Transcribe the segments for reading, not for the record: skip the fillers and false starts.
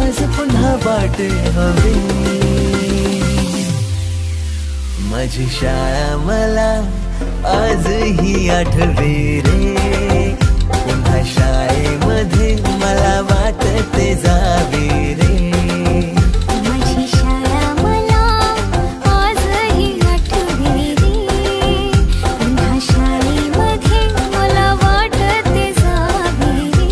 आज पुन्हा वाटे हवी. माझी शाळा मला आजही आठवे रे. पुन्हा शाळेमध्ये मला वाटते जावे रे. माझी शाळा मला आजही आठवे रे. पुन्हा शाळेमध्ये मला वाटते जावे रे.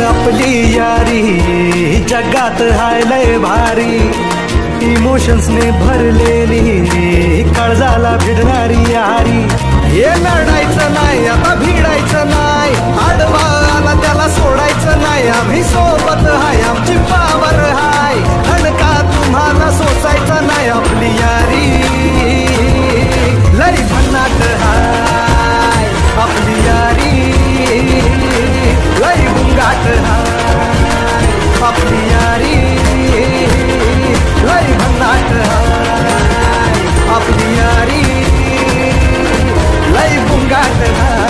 आपली यारी जगात हाय लय भारी. इमोशन्सने भरलेली काळजाला भिडणारी यारी. हे लढायचं नाही आता भिडायचं नाही. आडवा आला त्याला सोडायचं नाही. आम्ही सोबत हाय आमची पावर हाय. का तुम्हाला सोसायचं नाही. आपली यारी लय भन्नाट हाय. आपली यारी लय गुंगाट हाय. आपली यारी लय भन्नाट हाय. आपली यारी लय गुंगाट हाय.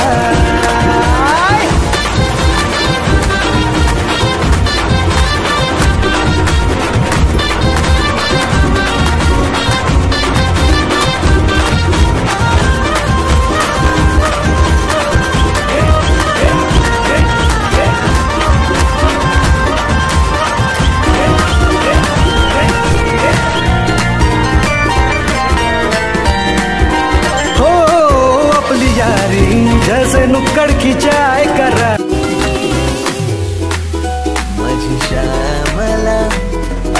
जैसे नुक्कड़ की चाय करा. माझी शाळा मला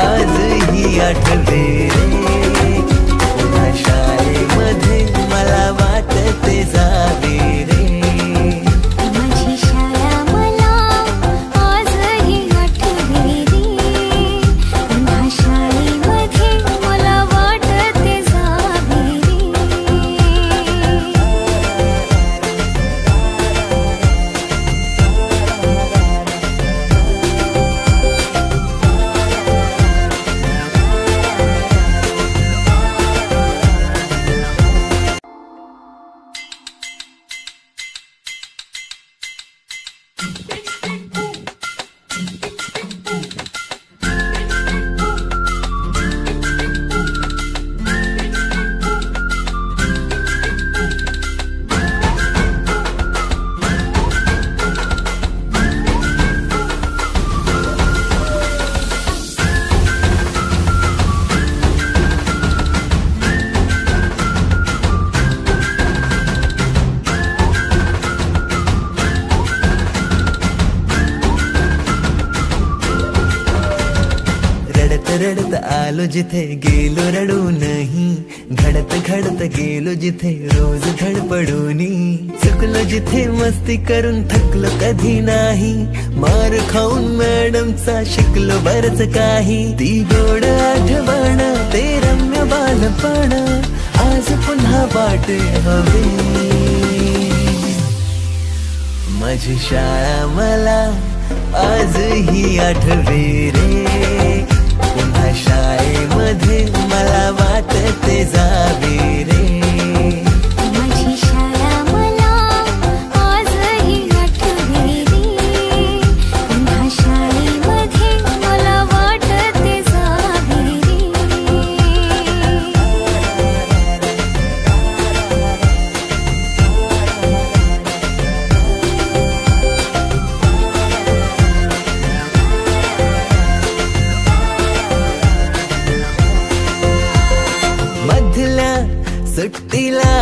आजही आठवते रे. पुन्हा शाळेमध्ये मला वाटते जावे रे. माझी शाळा मला आजही आठवते रे. पुन्हा शाळेमध्ये मला वाटते जावे रे. रडत आलो जिथे गेलो रडू नहीं, घडत घडत गेलो जिथे रोज धडपडूनी, चुकलो जिथे मस्ती करून थकलो कधी नाही, मार खाऊन मॅडमचा शिकलो बरच काही, ती गोड आठवण ते रम्य बालपण आज पुन्हा वाटे हवे, माझी शाळा मला आजही आठवे रे, पुन्हा शाळेमध्ये मला वाटते जावे रे, माझी शाळा मला आजही आठवे रे, पुन्हा शाळेमध्ये मला वाटते जावे रे. मधल्या सुट्टीला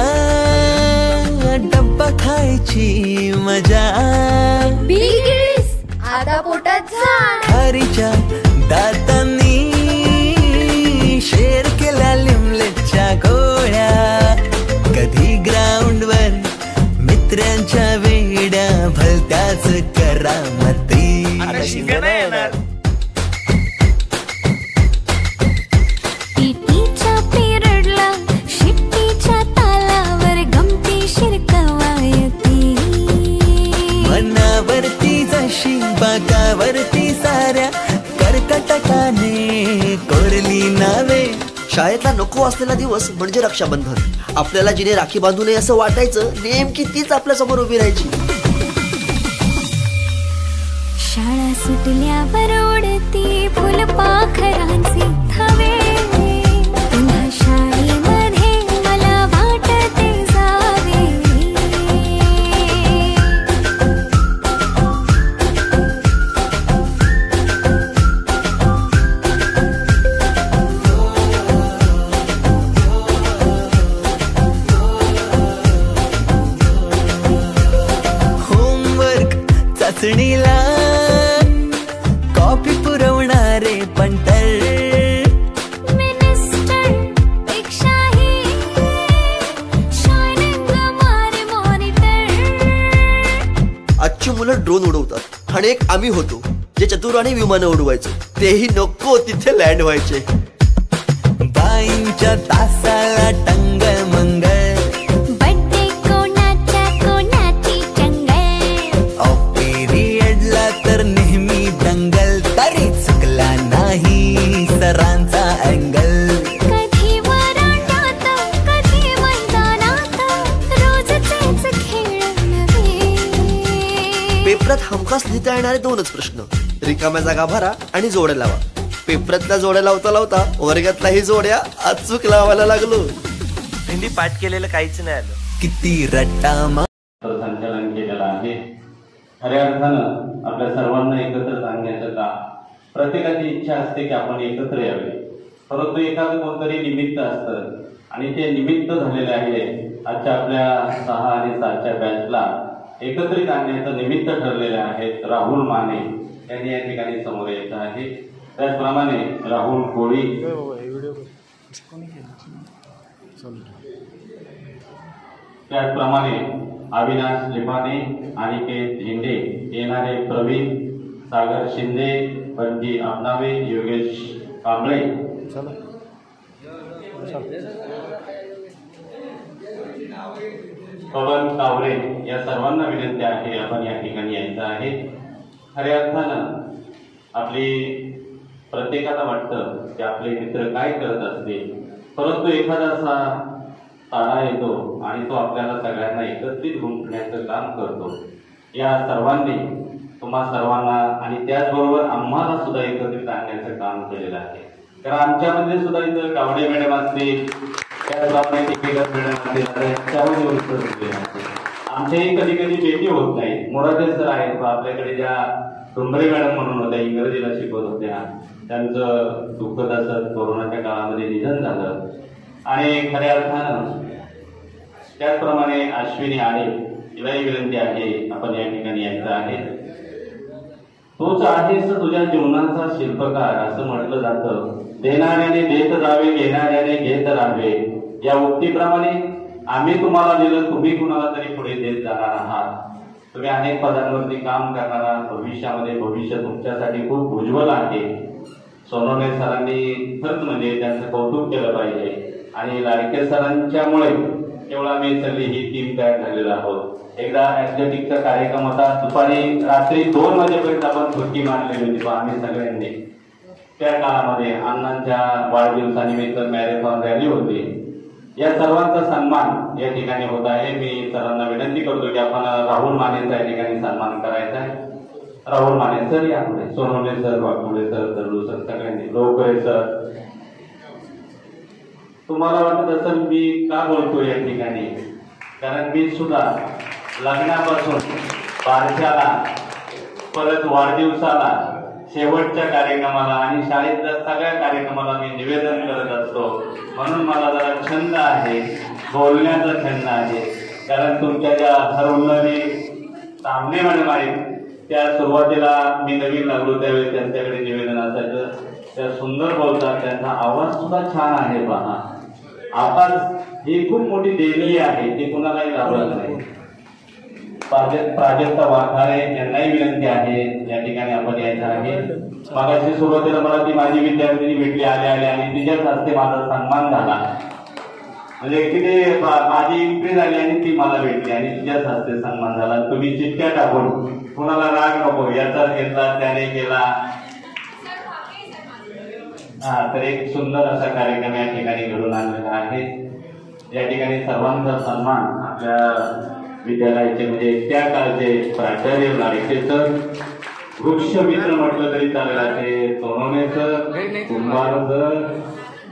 डब्बा खायची मजा, बिगिस आता पोटात झाड, खारीच्या दातांनी शेर केल्या लिमलेटच्या गोळ्या, कधी ग्राउंडवर मित्रांच्या वेड्या भलत्याच करामती, पीटीच्या पिरियडला शिट्टीच्या तालावर गमतीशीर कवायती, मनावरती जशी बाकावरती साऱ्या कर्कटकाने कोरली नावे. शाळेतला नको असलेला दिवस म्हणजे रक्षाबंधन. आपल्याला जिने राखी बांधू नये असं वाटायचं, नेमकी तीच आपल्या समोर उभी राहायची. शाळा सुटल्यावर ओढती फुलपाखरांचे थवे, पुन्हा शाळेमध्ये मला वाटते जावे. होमवर्क चाचणीला कॉपी पुरवणारे पंटर, मिनिस्टर पेक्षाही शायनिंग मारे मॉनिटर. आजची मुलं ड्रोन उडवतात आणि एक आम्ही होतो जे चतुराने विमानं उडवायचो, तेही नको तिथे लँड व्हायचे. बाईंच्या तासाला टंगळ मंगळ, बड्डे कोणाच्या कोणाची चंगळ, ऑफ पिरियडला तर नेहमी दंगल, तरी चुकला नाही सरांचा अँगल. कधी वरांड्यात कधी मैदानात, रोज तेच खेळ नव्हे. पेपरात हमखास लिहिता येणारे दोनच प्रश्न, रिकाम्या जागा भरा आणि जोड्या लावा. पेपरातल्या जोड्या लावता लावता वर्गातल्याही जोड्या अचूक लावायला लागलो. हिंदी पाठ केलेलं काहीच नाही आलं. किती रट्टा संचालन केलेलं आहे. खऱ्या अर्थानं आपल्या सर्वांना एकत्र आणण्याचं काम, प्रत्येकाची इच्छा असते की आपण एकत्र यावे, परंतु एखादं कोणतरी निमित्त असतं आणि ते निमित्त झालेले आहे. आजच्या आपल्या 6 आणि 7च्या बॅचला एकत्रित आणण्याचं निमित्त ठरलेले आहेत राहुल माने यांनी या ठिकाणी समोर यायचं आहे. त्याचप्रमाणे राहुल कोळी, त्याचप्रमाणे अविनाश लिमाने, अनिकेत झेंडे, येणारे प्रवीण, सागर शिंदे, बंजी आपनावे, योगेश कांबळे, पवन कावरे या सर्वांना विनंती आहे आपण या ठिकाणी यायचं आहे. खऱ्या अर्थानं आपली प्रत्येकाला वाटतं की आपले मित्र काय करत असतील, परंतु एखादा असा ताळा येतो आणि तो आपल्याला सगळ्यांना एकत्रित गुंफण्याचं काम करतो. या सर्वांनी तुम्हा सर्वांना आणि त्याचबरोबर आम्हाला सुद्धा एकत्रित आणण्याचं काम केलेलं आहे. कारण आमच्यामध्ये सुद्धा इथं गावडे मॅडम असतील, त्याचप्रमाणे टिकेकर मॅडम असतील, आमच्याही कधी कधी भेटी होत नाही. मोराटे सर आहेत आपल्याकडे, ज्या डोंबरे मॅडम म्हणून होत्या, इंग्रजीला शिकवत होत्या, त्यांचं दुःखद असं कोरोनाच्या काळामध्ये निधन झालं. आणि खऱ्या अर्थानं त्याचप्रमाणे अश्विनी आळे, तिलाही विनंती आहे आपण या ठिकाणी यायचं आहे. तूच आहेस तुझ्या जीवनाचा शिल्पकार असं म्हटलं जातं. देणाऱ्याने देत जावे, घेणाऱ्याने घेत राहावे. या उक्तीप्रमाणे आम्ही तुम्हाला दिलं, तुम्ही कुणाला तरी पुढे देत जाणार आहात. तुम्ही अनेक पदांवरती काम करणार आहात. भविष्य तुमच्यासाठी खूप उज्ज्वल आहे. सोनवणे सरांनी खरंच म्हणजे त्यांचं कौतुक केलं पाहिजे आणि लाडके सरांच्यामुळे केवळ आम्ही सगळी ही टीम तयार झालेलो आहोत. एकदा ऍथलेटिकचा कार्यक्रम होता, दुपारी रात्री 2 वाजेपर्यंत आपण सुट्टी मारलेली होती आम्ही सगळ्यांनी. त्या काळामध्ये अण्णांच्या वाढदिवसानिमित्त मॅरेथॉन रॅली होती. या सर्वांचा सन्मान या ठिकाणी होत आहे. मी सरांना विनंती करतो की आपण राहुल मानेचा या ठिकाणी सन्मान करायचा आहे. राहुल माने सर यापुढे, Sonawane sir, Waghmode sir, Dardu sir, सगळ्यांनी, लोकरे सर. तुम्हाला वाटत असेल मी का बोलतो या ठिकाणी, कारण मी सुद्धा लग्नापासून बारशाला, परत वाढदिवसाला, शेवटच्या कार्यक्रमाला आणि शाळेतल्या सगळ्या कार्यक्रमाला मी निवेदन करत असतो. म्हणून मला जरा छंद आहे, बोलण्याचा छंद आहे. कारण तुमच्या ज्या हरवणारी सामने मॅडम आहेत, त्या सुरुवातीला मी नवीन लागलो त्यावेळी त्यांच्याकडे निवेदन असायचं. त्या सुंदर बोलतात, त्यांचा आवाज सुद्धा छान आहे. पहा, आवाज ही खूप मोठी देणगी आहे, ती कुणालाही लाभत नाही. प्राजक्ता वाघारे यांनाही विनंती आहे या ठिकाणी आपण यायचं आहे. मागाशी सुरुवातीला मला ती माझी विद्यार्थिनी भेटली आले आणि तिच्याच हस्ते माझा सन्मान झाला. म्हणजे किती माझी एंट्री झाली आणि ती मला भेटली आणि तिच्याच हस्ते सन्मान झाला. तुम्ही चिठ्ठ्या टाकून कुणाला राग नको, याचा घेतला त्याने केला. तर एक सुंदर असा कार्यक्रम या ठिकाणी घडून आणलेला आहे. या ठिकाणी सर्वांचा सन्मान आपल्या विद्यालयाचे म्हणजे त्या काळचे प्राचार्य लाडके सर, वृक्ष मित्र म्हटलं तरी चालेल असे सोनवणे सर, कुंभार सर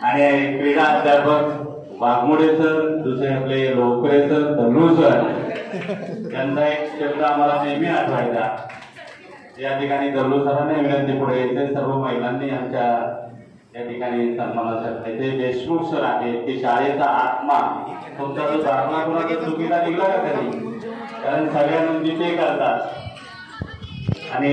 आणि क्रीडा अध्यापक वाघमोडे सर, दुसरे आपले लोकरे सर, दल्लू सर, त्यांचा एक शब्द आम्हाला नेहमी आठवायचा. या ठिकाणी दल्लू सरांना विनंती पुढे येते. सर्व महिलांनी आमच्या या ठिकाणी सन्मानासाठी. ते देशमुख सर आहेत की शाळेचा आत्मा. तुमचा जो दाखला कोणाचा चुकीला निघला का तरी, कारण सगळ्या नोंदी ते करतात. आणि